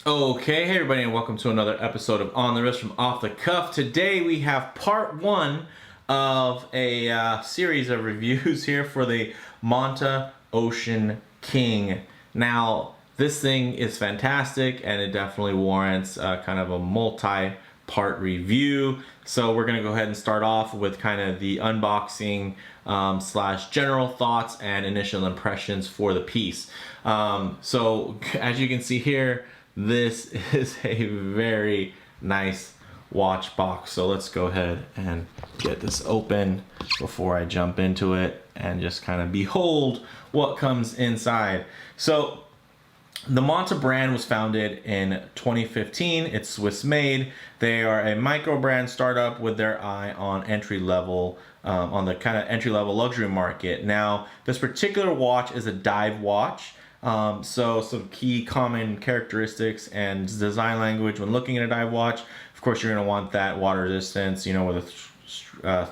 Okay, hey everybody, and welcome to another episode of On the Wrist from Off the Cuff. Today we have part one of a series of reviews here for the Monta Oceanking. Now, this thing is fantastic, and it definitely warrants kind of a multi-part review. So we're going to go ahead and start off with kind of the unboxing slash general thoughts and initial impressions for the piece. So as you can see here, this is a very nice watch box. So let's go ahead and get this open before I jump into it and just kind of behold what comes inside. So the Monta brand was founded in 2015. It's Swiss made. They are a micro brand startup with their eye on entry level, on the kind of entry level luxury market. Now, this particular watch is a dive watch. So some key common characteristics and design language when looking at a dive watch. Of course, you're going to want that water resistance, you know, with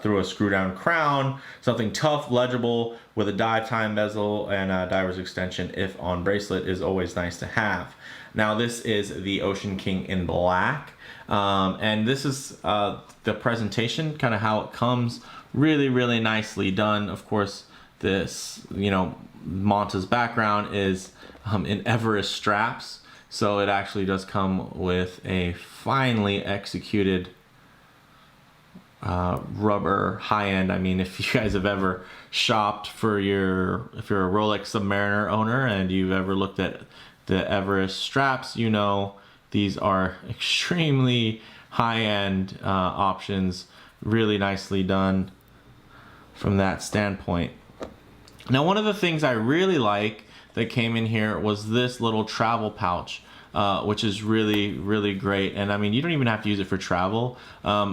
through a screw down crown, something tough, legible with a dive time bezel and a diver's extension if on bracelet is always nice to have. Now this is the Oceanking in black, and this is the presentation, kind of how it comes, really nicely done. Of course, this, you know, Monta's background is in Everest straps, so it actually does come with a finely executed rubber high-end. I mean, if you guys have ever shopped for if you're a Rolex Submariner owner and you've ever looked at the Everest straps, you know these are extremely high-end options, really nicely done from that standpoint. Now, one of the things I really like that came in here was this little travel pouch, which is really great. And I mean, you don't even have to use it for travel.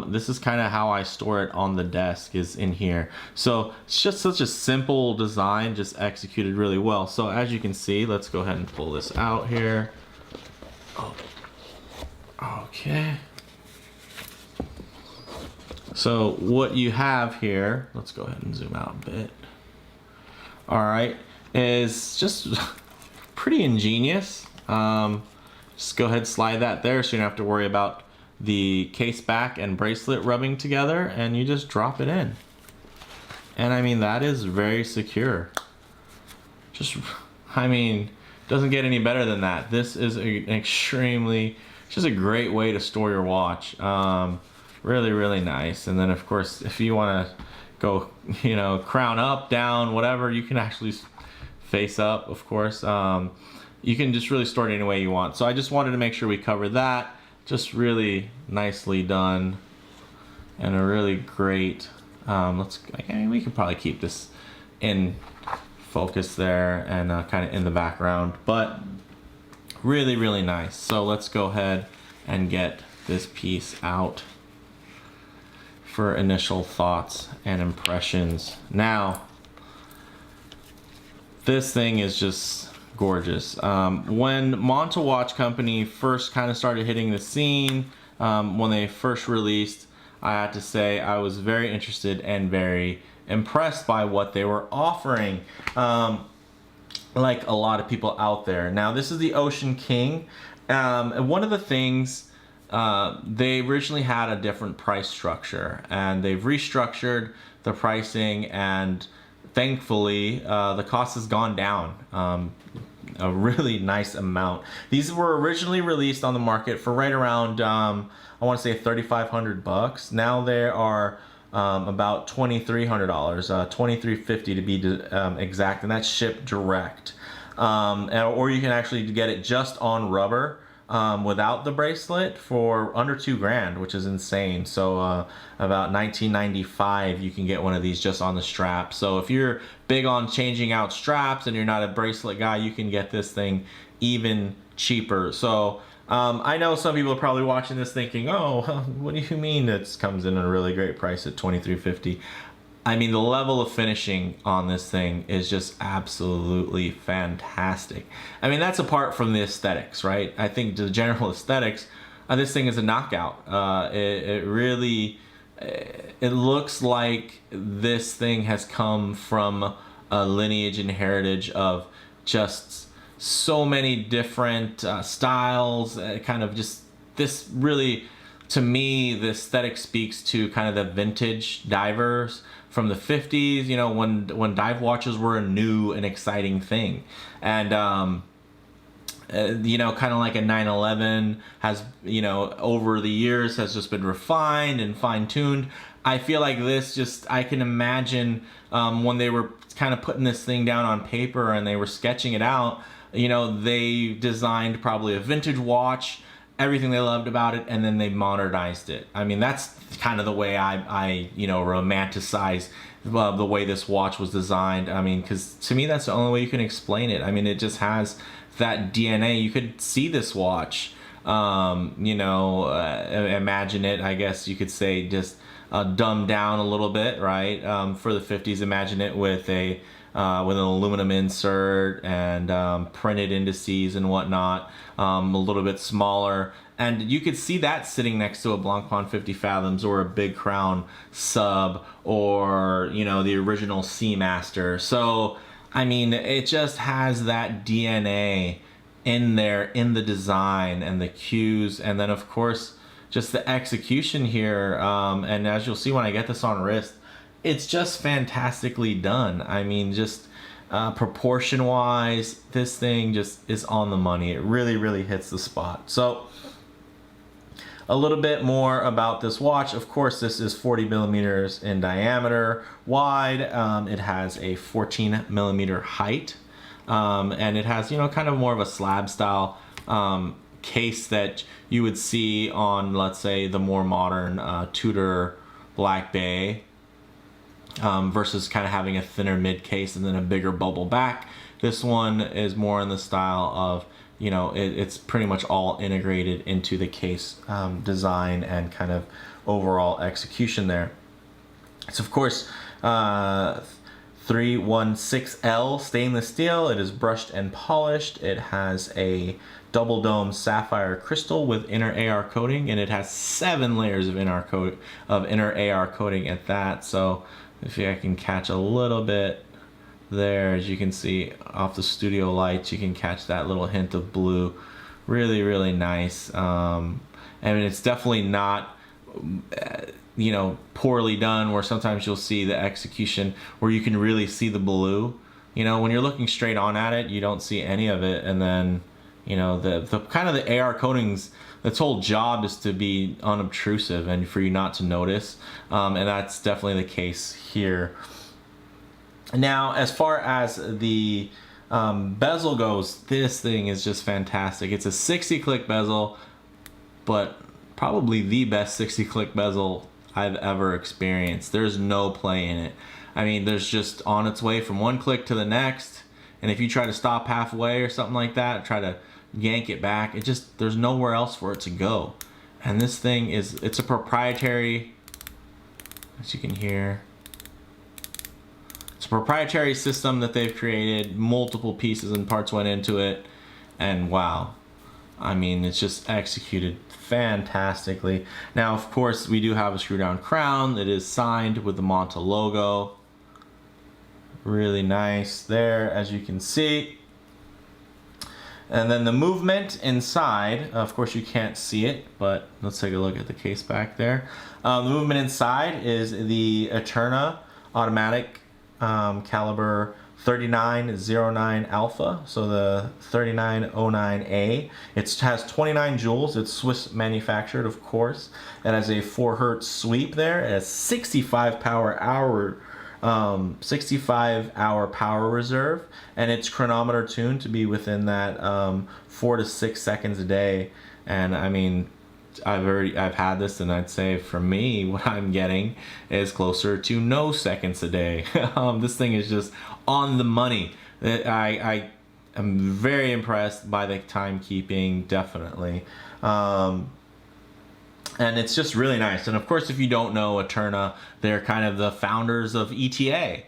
This is kind of how I store it on the desk, is in here. So it's just such a simple design, just executed really well. So as you can see, let's go ahead and pull this out here. Oh, okay. So what you have here, let's go ahead and zoom out a bit. All right, is just pretty ingenious. Just go ahead and slide that there so you don't have to worry about the case back and bracelet rubbing together, and you just drop it in. And I mean, that is very secure. Just, I mean, doesn't get any better than that. This is just a great way to store your watch. Really nice. And then of course, if you want to go, you know, crown up, down, whatever, you can actually face up, of course. You can just really store it any way you want. So I just wanted to make sure we cover that. Just really nicely done and a really great, we could probably keep this in focus there and kind of in the background, but really nice. So let's go ahead and get this piece out for initial thoughts and impressions. Now, this thing is just gorgeous. When Monta Watch Company first kind of started hitting the scene, when they first released, I have to say I was very interested and very impressed by what they were offering, like a lot of people out there. Now, this is the Oceanking. And one of the things, they originally had a different price structure, and they've restructured the pricing, and thankfully the cost has gone down a really nice amount. These were originally released on the market for right around I want to say $3,500. Now they are about $2,300, $2,350 to be exact, and that's shipped direct. Or you can actually get it just on rubber, without the bracelet, for under $2,000, which is insane. So about $19.95 you can get one of these just on the strap. So if you're big on changing out straps and you're not a bracelet guy, you can get this thing even cheaper. So I know some people are probably watching this thinking, oh, what do you mean it comes in at a really great price at $2,350? I mean, the level of finishing on this thing is just absolutely fantastic. I mean, that's apart from the aesthetics, right? I think the general aesthetics, this thing is a knockout. It really, it looks like this thing has come from a lineage and heritage of just so many different styles, kind of just this really, to me, the aesthetic speaks to kind of the vintage divers from the 50s, you know, when dive watches were a new and exciting thing. And you know, kind of like a 911 has, you know, over the years has just been refined and fine-tuned. I feel like this just, I can imagine when they were kind of putting this thing down on paper and they were sketching it out, you know, they designed probably a vintage watch, everything they loved about it, and then they modernized it. I mean, that's kind of the way I you know, romanticize the way this watch was designed. I mean, because to me, that's the only way you can explain it. I mean, it just has that DNA. You could see this watch, you know, imagine it, I guess you could say, just dumbed down a little bit, right? For the 50s, imagine it with a with an aluminum insert and printed indices and whatnot, a little bit smaller. And you could see that sitting next to a Blancpain 50 Fathoms or a Big Crown sub, or, you know, the original Seamaster. So, I mean, it just has that DNA in there, in the design and the cues, and then of course just the execution here. And as you'll see when I get this on wrist, it's just fantastically done. I mean, just proportion wise, this thing just is on the money. It really hits the spot. So a little bit more about this watch. Of course, this is 40 millimeters in diameter wide. It has a 14 millimeter height, and it has, you know, kind of more of a slab style case that you would see on, let's say, the more modern Tudor Black Bay, versus kind of having a thinner mid case and then a bigger bubble back. This one is more in the style of, you know, it's pretty much all integrated into the case design and kind of overall execution there. It's of course 316L stainless steel. It is brushed and polished. It has a double dome sapphire crystal with inner AR coating, and it has 7 layers of inner AR coating at that. So if I can catch a little bit there, as you can see off the studio lights, you can catch that little hint of blue. Really nice. And it's definitely not you know, poorly done, where sometimes you'll see the execution where you can really see the blue. You know, when you're looking straight on at it, you don't see any of it, and then, you know, the kind of the AR coatings, its whole job is to be unobtrusive and for you not to notice, and that's definitely the case here. Now, as far as the bezel goes, this thing is just fantastic. It's a 60-click bezel, but probably the best 60-click bezel I've ever experienced. There's no play in it. I mean, there's just on its way from one click to the next, and if you try to stop halfway or something like that, try to yank it back, it just, there's nowhere else for it to go. And this thing is, it's a proprietary, as you can hear, it's a proprietary system that they've created. Multiple pieces and parts went into it, and wow, I mean, it's just executed fantastically. Now, of course, we do have a screw down crown that is signed with the Monta logo. Really nice there, as you can see. And then the movement inside, of course you can't see it, but let's take a look at the case back there. The movement inside is the Eterna automatic caliber 3909 alpha, so the 3909A. It has 29 joules. It's Swiss manufactured, of course. It has a 4 hertz sweep there. It has 65 hour power reserve, and it's chronometer tuned to be within that 4 to 6 seconds a day. And I mean, I've had this, and I'd say for me, what I'm getting is closer to no seconds a day. This thing is just on the money. I am very impressed by the timekeeping, definitely. And it's just really nice. And of course, if you don't know Eterna, they're kind of the founders of ETA,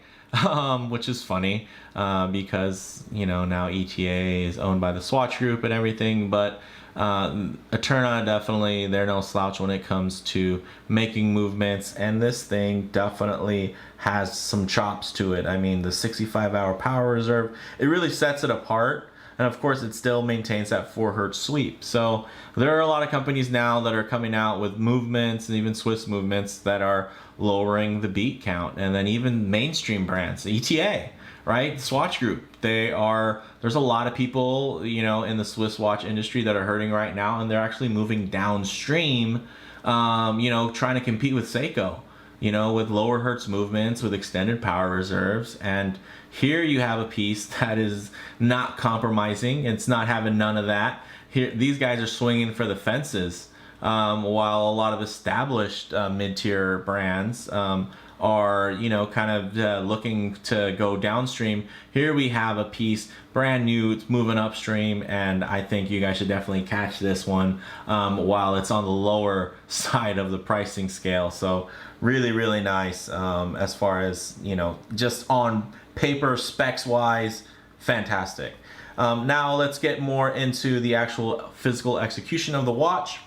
which is funny because, you know, now ETA is owned by the Swatch Group and everything, but Eterna, definitely, they're no slouch when it comes to making movements, and this thing definitely has some chops to it. I mean, the 65 hour power reserve, it really sets it apart. and of course it still maintains that 4 hertz sweep. So there are a lot of companies now that are coming out with movements and even Swiss movements that are lowering the beat count, and then even mainstream brands, ETA, right? Swatch Group, there's a lot of people, you know, in the Swiss watch industry that are hurting right now, and they're actually moving downstream, you know, trying to compete with Seiko, you know, with lower hertz movements, with extended power reserves. And here you have a piece that is not compromising. It's not having none of that. Here, these guys are swinging for the fences, while a lot of established mid-tier brands are, you know, kind of looking to go downstream. Here we have a piece brand new, it's moving upstream, and I think you guys should definitely catch this one while it's on the lower side of the pricing scale. So really, really nice as far as, you know, just on paper, specs wise, fantastic. Now let's get more into the actual physical execution of the watch.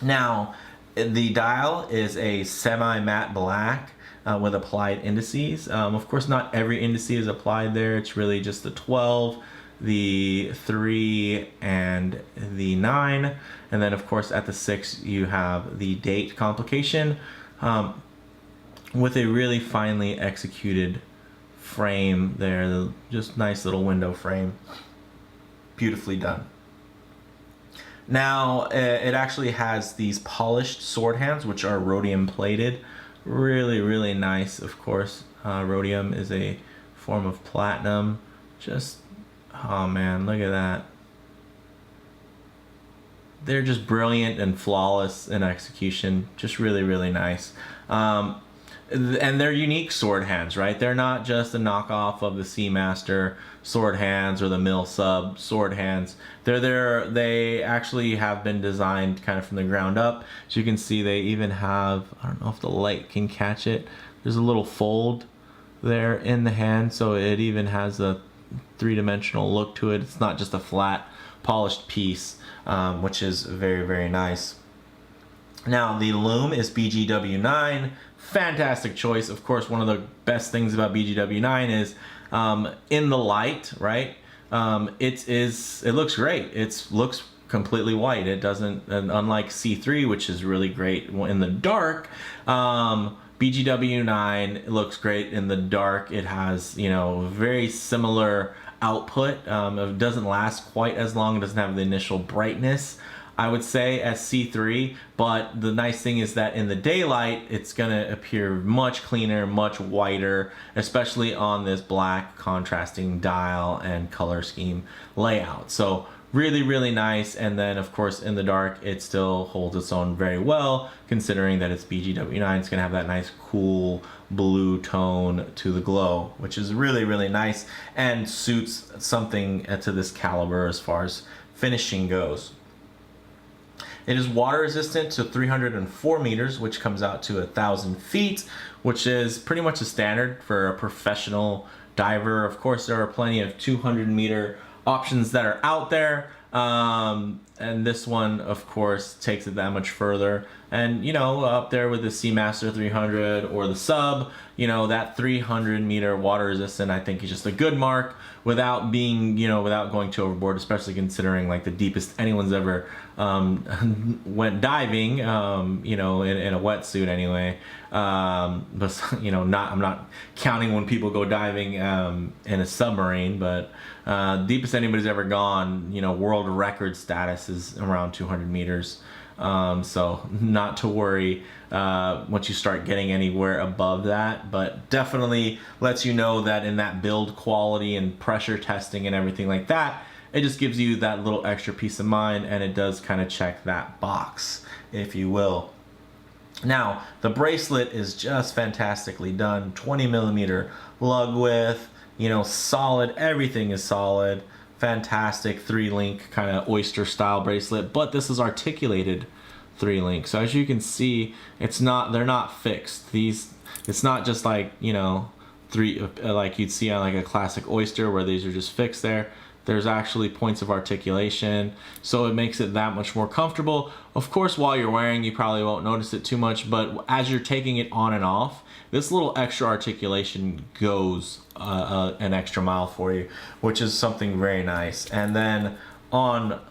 Now, the dial is a semi-matte black with applied indices. Of course, not every indice is applied there. It's really just the 12, the 3, and the 9. And then, of course, at the 6, you have the date complication with a really finely executed frame there. Just nice little window frame. Beautifully done. Now, it actually has these polished sword hands, which are rhodium plated. Really, really nice, of course. Rhodium is a form of platinum. Just, oh man, look at that. They're just brilliant and flawless in execution. Just really, really nice. And they're unique sword hands, right? They're not just a knockoff of the Seamaster sword hands or the Mill Sub sword hands. They actually have been designed kind of from the ground up. As you can see, they even have, I don't know if the light can catch it, there's a little fold there in the hand, so it even has a three-dimensional look to it. It's not just a flat polished piece, which is very, very nice. Now, the lume is BGW9. Fantastic choice. Of course, one of the best things about BGW9 is in the light, right? It looks great. It looks completely white. It doesn't, and unlike C3, which is really great in the dark, BGW9 looks great in the dark. It has, you know, very similar output. It doesn't last quite as long. It doesn't have the initial brightness, I would say, as C3, but the nice thing is that in the daylight, it's gonna appear much cleaner, much whiter, especially on this black contrasting dial and color scheme layout. So really, really nice. And then of course in the dark, it still holds its own very well, considering that it's BGW9. It's gonna have that nice cool blue tone to the glow, which is really, really nice and suits something to this caliber as far as finishing goes. It is water resistant to 304 meters, which comes out to 1,000 feet, which is pretty much a standard for a professional diver. Of course, there are plenty of 200 meter options that are out there. And this one, of course, takes it that much further. And, you know, up there with the Seamaster 300 or the Sub, you know, that 300 meter water resistant, I think is just a good mark without being, you know, without going too overboard, especially considering like the deepest anyone's ever went diving, you know, in a wetsuit anyway. But, you know, I'm not counting when people go diving in a submarine, but deepest anybody's ever gone, you know, world record status is around 200 meters. So not to worry once you start getting anywhere above that, but definitely lets you know that in that build quality and pressure testing and everything like that, it just gives you that little extra peace of mind, and it does kind of check that box, if you will. Now, the bracelet is just fantastically done. 20 millimeter lug width, you know, solid, everything is solid. Fantastic 3-link kind of oyster style bracelet, but this is articulated 3-link. So as you can see, they're not fixed. It's not just like, you know, like you'd see on like a classic oyster where these are just fixed there. There's actually points of articulation, so it makes it that much more comfortable. Of course, while you're wearing, you probably won't notice it too much, but as you're taking it on and off, this little extra articulation goes an extra mile for you, which is something very nice. And then on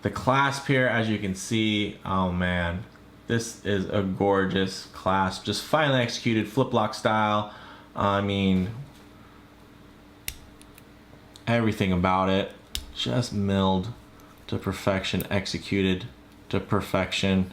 the clasp here, as you can see, oh man, this is a gorgeous clasp, just finely executed flip lock style. I mean, everything about it just milled to perfection, executed to perfection.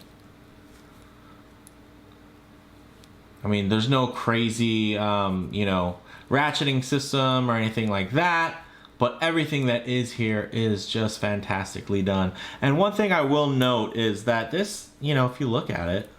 I mean, there's no crazy, you know, ratcheting system or anything like that, but everything that is here is just fantastically done. And one thing I will note is that this, you know, if you look at it,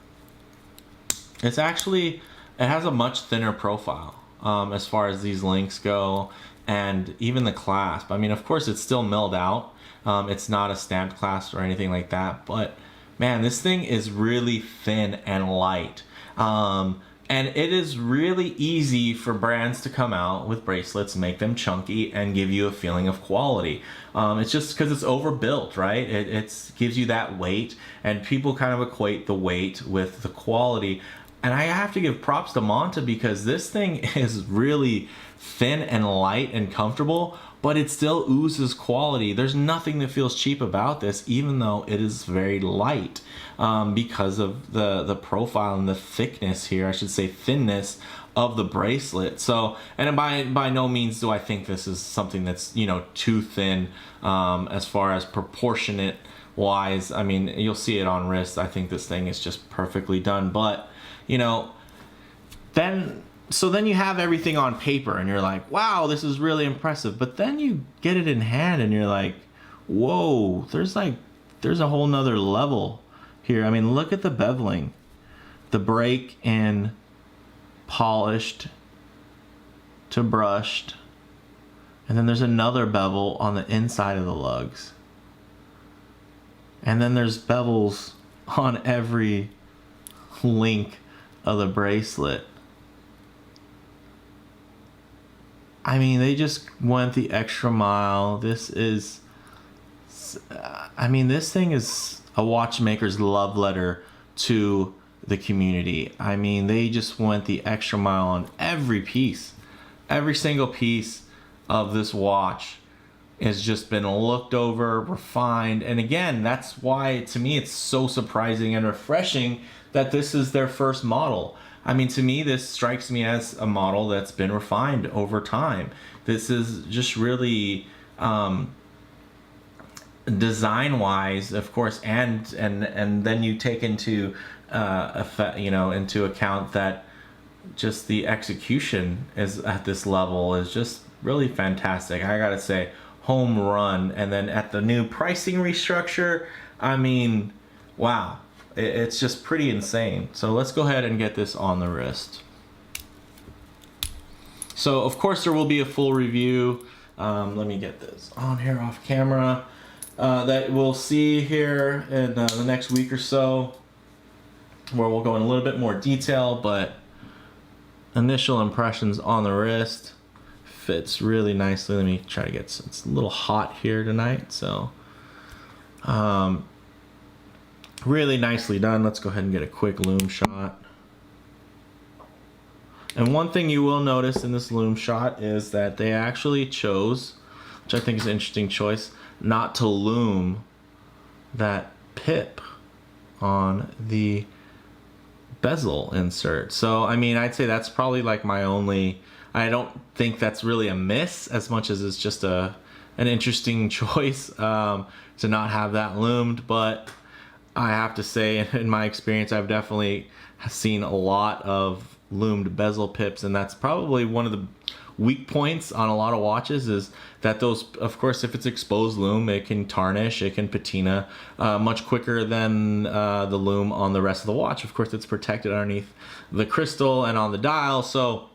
it's actually, it has a much thinner profile as far as these links go, and even the clasp. I mean, of course, it's still milled out. It's not a stamped clasp or anything like that, but man, this thing is really thin and light. And it is really easy for brands to come out with bracelets, make them chunky, and give you a feeling of quality. It's just because it's overbuilt, right? It gives you that weight, and people kind of equate the weight with the quality. And I have to give props to Monta, because this thing is really thin and light and comfortable, but it still oozes quality. There's nothing that feels cheap about this, even though it is very light, because of the profile and the thickness here, I should say thinness of the bracelet. So, and by no means do I think this is something that's, you know, too thin as far as proportionate wise. I mean, you'll see it on wrist. I think this thing is just perfectly done. But, you know, then you have everything on paper and you're like, wow, this is really impressive. But then you get it in hand and you're like, whoa, there's a whole nother level here. I mean, look at the beveling, the break in polished to brushed, and then there's another bevel on the inside of the lugs, and then there's bevels on every link of the bracelet. I mean, they just went the extra mile. This is, I mean, this thing is a watchmaker's love letter to the community. I mean, they just went the extra mile on every piece. Every single piece of this watch has just been looked over, refined. And again, that's why, to me, it's so surprising and refreshing that this is their first model. I mean, to me, this strikes me as a model that's been refined over time. This is just really design-wise, of course, and then you take into into account that just the execution is at this level is just really fantastic. I gotta say, home run. And then at the new pricing restructure, I mean, wow. It's just pretty insane. So let's go ahead and get this on the wrist. So of course there will be a full review. Let me get this on here off camera. That we'll see here in the next week or so, where we'll go in a little bit more detail, but initial impressions on the wrist. Fits really nicely. Let me try to get, it's a little hot here tonight, so really nicely done. Let's go ahead and get a quick loom shot. And one thing you will notice in this loom shot is that they actually chose, which I think is an interesting choice, not to loom that pip on the bezel insert. So, I mean, I'd say that's probably like my only, I don't think that's really a miss as much as it's just an interesting choice to not have that loomed. But I have to say, in my experience, I've definitely seen a lot of loomed bezel pips, and that's probably one of the weak points on a lot of watches, is that those, of course, if it's exposed loom, it can tarnish, it can patina much quicker than the loom on the rest of the watch. Of course, it's protected underneath the crystal and on the dial, so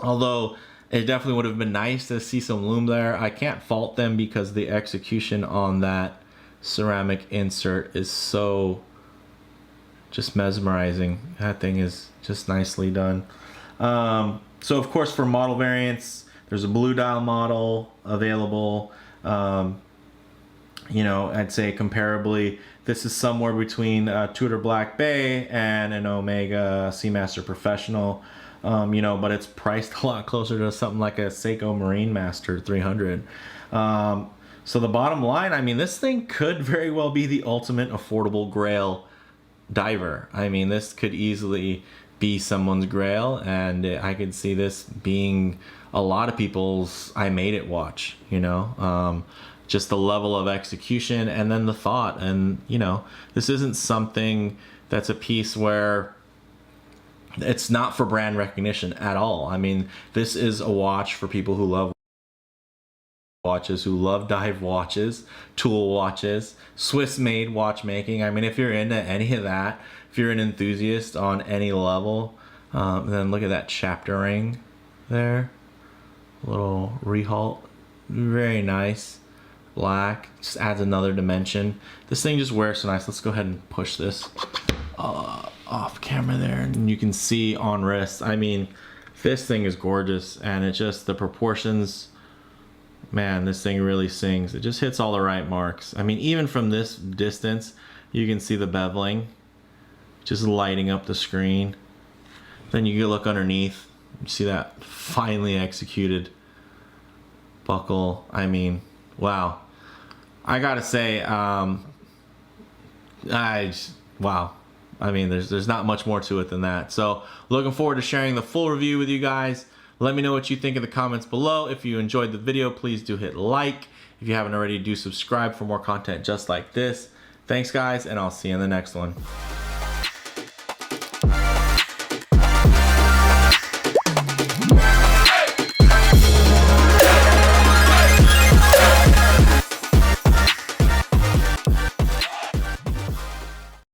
although it definitely would have been nice to see some loom there, I can't fault them because the execution on that ceramic insert is so just mesmerizing. That thing is just nicely done. So of course, for model variants, there's a blue dial model available. You know, I'd say comparably, this is somewhere between a Tudor Black Bay and an Omega Seamaster Professional. You know, but it's priced a lot closer to something like a Seiko Marine Master 300. So the bottom line, I mean, this thing could very well be the ultimate affordable grail diver. I mean, this could easily be someone's grail, and I could see this being a lot of people's I made it watch, you know. Just the level of execution and then the thought. And, you know, this isn't something that's a piece where it's not for brand recognition at all. I mean, this is a watch for people who love watches, who love dive watches, tool watches, Swiss-made watchmaking. I mean, if you're into any of that, if you're an enthusiast on any level, then look at that chapter ring there. Little rehalt. Very nice. Black. Just adds another dimension. This thing just wears so nice. Let's go ahead and push this off camera there, and you can see on wrist. I mean, this thing is gorgeous, and it just, the proportions, man, this thing really sings. It just hits all the right marks. I mean, even from this distance, you can see the beveling just lighting up the screen. Then you can look underneath, you see that finely executed buckle. I mean, wow. I gotta say, wow. I mean, there's not much more to it than that. So looking forward to sharing the full review with you guys. Let me know what you think in the comments below. If you enjoyed the video, please do hit like. If you haven't already, do subscribe for more content just like this. Thanks guys, and I'll see you in the next one.